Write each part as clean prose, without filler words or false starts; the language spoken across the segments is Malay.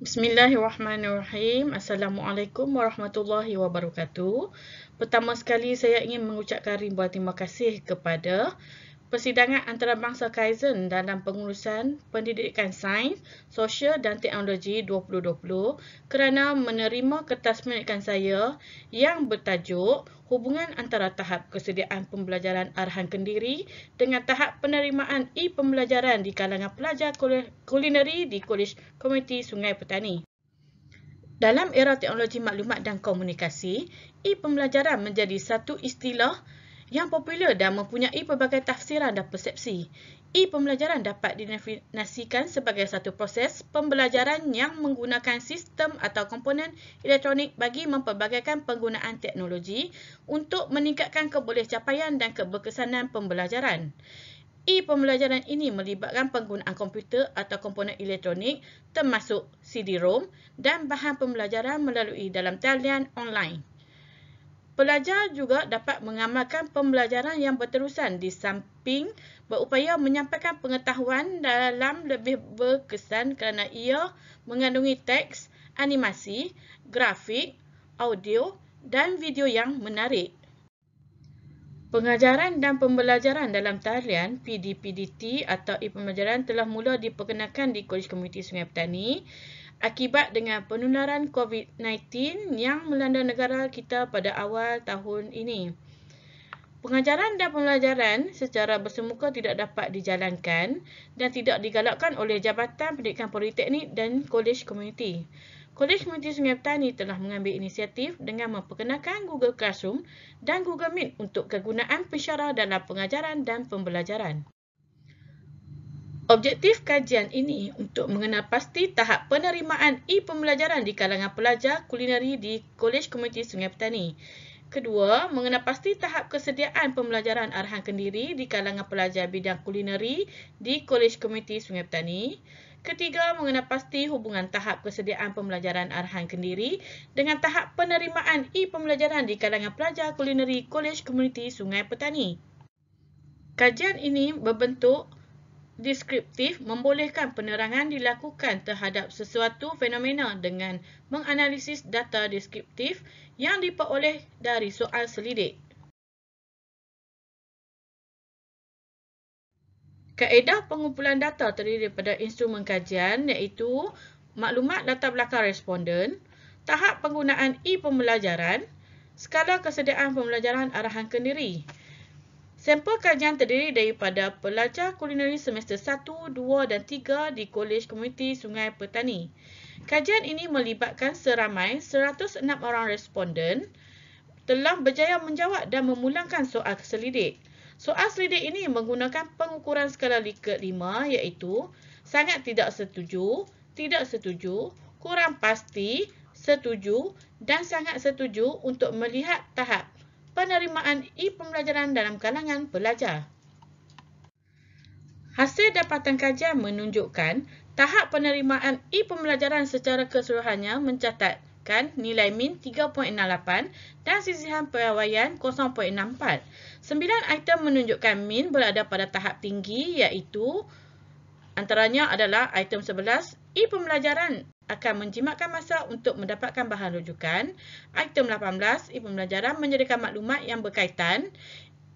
Bismillahirrahmanirrahim. Assalamualaikum warahmatullahi wabarakatuh. Pertama sekali saya ingin mengucapkan ribuan terima kasih kepada Persidangan Antarabangsa Kaizen dalam pengurusan Pendidikan Sains, Sosial dan Teknologi 2020 kerana menerima kertas pendidikan saya yang bertajuk Hubungan antara tahap kesediaan pembelajaran arahan kendiri dengan tahap penerimaan e-pembelajaran di kalangan pelajar kulineri di Kolej Komuniti Sungai Petani. Dalam era teknologi maklumat dan komunikasi, e-pembelajaran menjadi satu istilah yang popular dan mempunyai pelbagai tafsiran dan persepsi. E-pembelajaran dapat didefinisikan sebagai satu proses pembelajaran yang menggunakan sistem atau komponen elektronik bagi mempelbagaikan penggunaan teknologi untuk meningkatkan kebolehcapaian dan keberkesanan pembelajaran. E-pembelajaran ini melibatkan penggunaan komputer atau komponen elektronik termasuk CD-ROM dan bahan pembelajaran melalui dalam talian online. Pelajar juga dapat mengamalkan pembelajaran yang berterusan di samping berupaya menyampaikan pengetahuan dalam lebih berkesan kerana ia mengandungi teks, animasi, grafik, audio dan video yang menarik. Pengajaran dan pembelajaran dalam talian PDPDT atau e-pembelajaran telah mula diperkenalkan di Kolej Komuniti Sungai Petani akibat dengan penularan COVID-19 yang melanda negara kita pada awal tahun ini. Pengajaran dan pembelajaran secara bersemuka tidak dapat dijalankan dan tidak digalakkan oleh Jabatan Pendidikan Politeknik dan Kolej Komuniti. Kolej Komuniti Sungai Petani telah mengambil inisiatif dengan memperkenalkan Google Classroom dan Google Meet untuk kegunaan pensyarah dalam pengajaran dan pembelajaran. Objektif kajian ini untuk mengenal pasti tahap penerimaan e-pembelajaran di kalangan pelajar kulineri di Kolej Komuniti Sungai Petani. Kedua, mengenal pasti tahap kesediaan pembelajaran arahan kendiri di kalangan pelajar bidang kulineri di Kolej Komuniti Sungai Petani. Ketiga, mengenal pasti hubungan tahap kesediaan pembelajaran arahan kendiri dengan tahap penerimaan e-pembelajaran di kalangan pelajar kulineri Kolej Komuniti Sungai Petani. Kajian ini berbentuk deskriptif membolehkan penerangan dilakukan terhadap sesuatu fenomena dengan menganalisis data deskriptif yang diperoleh dari soal selidik. Kaedah pengumpulan data terdiri daripada instrumen kajian iaitu maklumat latar belakang responden, tahap penggunaan e-pembelajaran, skala kesediaan pembelajaran arahan kendiri. Sampel kajian terdiri daripada pelajar kulineri semester 1, 2 dan 3 di Kolej Komuniti Sungai Petani. Kajian ini melibatkan seramai 106 orang responden telah berjaya menjawab dan memulangkan soal selidik. Soal selidik ini menggunakan pengukuran skala Likert 5 iaitu sangat tidak setuju, kurang pasti, setuju dan sangat setuju untuk melihat tahap penerimaan e-pembelajaran dalam kalangan pelajar. Hasil dapatan kajian menunjukkan tahap penerimaan e-pembelajaran secara keseluruhannya mencatatkan nilai min 3.68 dan sisihan piawaian 0.64. 9 item menunjukkan min berada pada tahap tinggi iaitu antaranya adalah item 11, e-pembelajaran akan menjimatkan masa untuk mendapatkan bahan rujukan. Item 18, e-pembelajaran menyediakan maklumat yang berkaitan.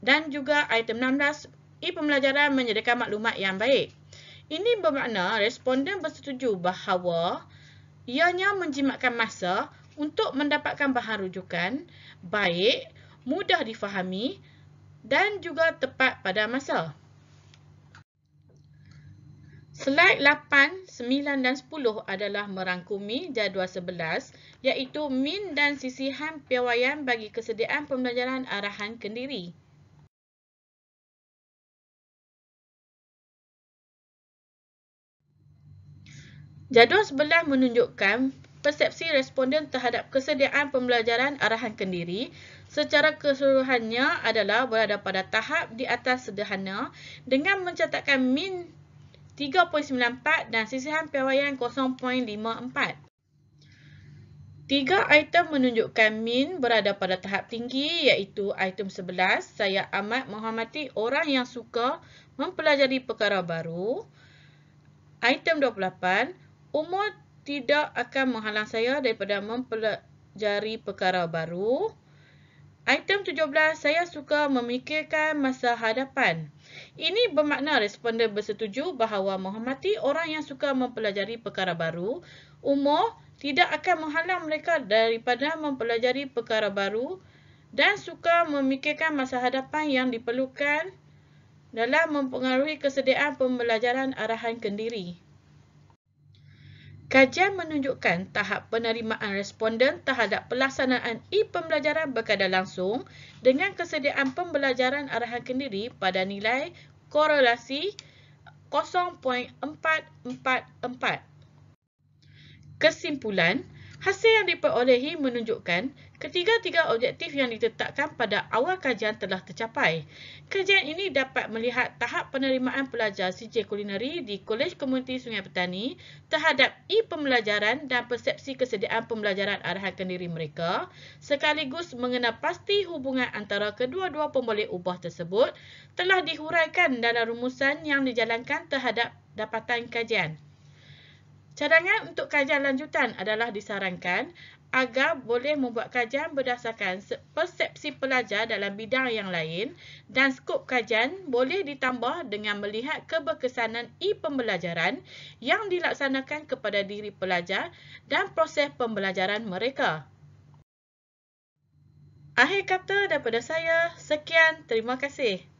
Dan juga item 16, e-pembelajaran menyediakan maklumat yang baik. Ini bermakna responden bersetuju bahawa ianya menjimatkan masa untuk mendapatkan bahan rujukan, baik, mudah difahami dan juga tepat pada masa. Slaid 8, 9 dan 10 adalah merangkumi jadual 11 iaitu min dan sisihan piawaian bagi kesediaan pembelajaran arahan kendiri. Jadual 11 menunjukkan persepsi responden terhadap kesediaan pembelajaran arahan kendiri secara keseluruhannya adalah berada pada tahap di atas sederhana dengan mencatatkan min 3.94 dan sisihan piawaian 0.54. 3 item menunjukkan min berada pada tahap tinggi iaitu item 11, saya amat menghormati orang yang suka mempelajari perkara baru. Item 28, umur tidak akan menghalang saya daripada mempelajari perkara baru. Item 17, saya suka memikirkan masa hadapan. Ini bermakna responden bersetuju bahawa menghormati orang yang suka mempelajari perkara baru, umur tidak akan menghalang mereka daripada mempelajari perkara baru dan suka memikirkan masa hadapan yang diperlukan dalam mempengaruhi kesediaan pembelajaran arahan kendiri. Kajian menunjukkan tahap penerimaan responden terhadap pelaksanaan e-pembelajaran berkadar langsung dengan kesediaan pembelajaran arahan kendiri pada nilai korelasi 0.444. Kesimpulan, hasil yang diperolehi menunjukkan ketiga-tiga objektif yang ditetapkan pada awal kajian telah tercapai. Kajian ini dapat melihat tahap penerimaan pelajar CJ Kulineri di Kolej Komuniti Sungai Petani terhadap e-pembelajaran dan persepsi kesediaan pembelajaran arahan kendiri mereka, sekaligus mengenal pasti hubungan antara kedua-dua pemboleh ubah tersebut telah dihuraikan dalam rumusan yang dijalankan terhadap dapatan kajian. Cadangan untuk kajian lanjutan adalah disarankan agar boleh membuat kajian berdasarkan persepsi pelajar dalam bidang yang lain dan skop kajian boleh ditambah dengan melihat keberkesanan e-pembelajaran yang dilaksanakan kepada diri pelajar dan proses pembelajaran mereka. Akhir kata daripada saya, sekian, terima kasih.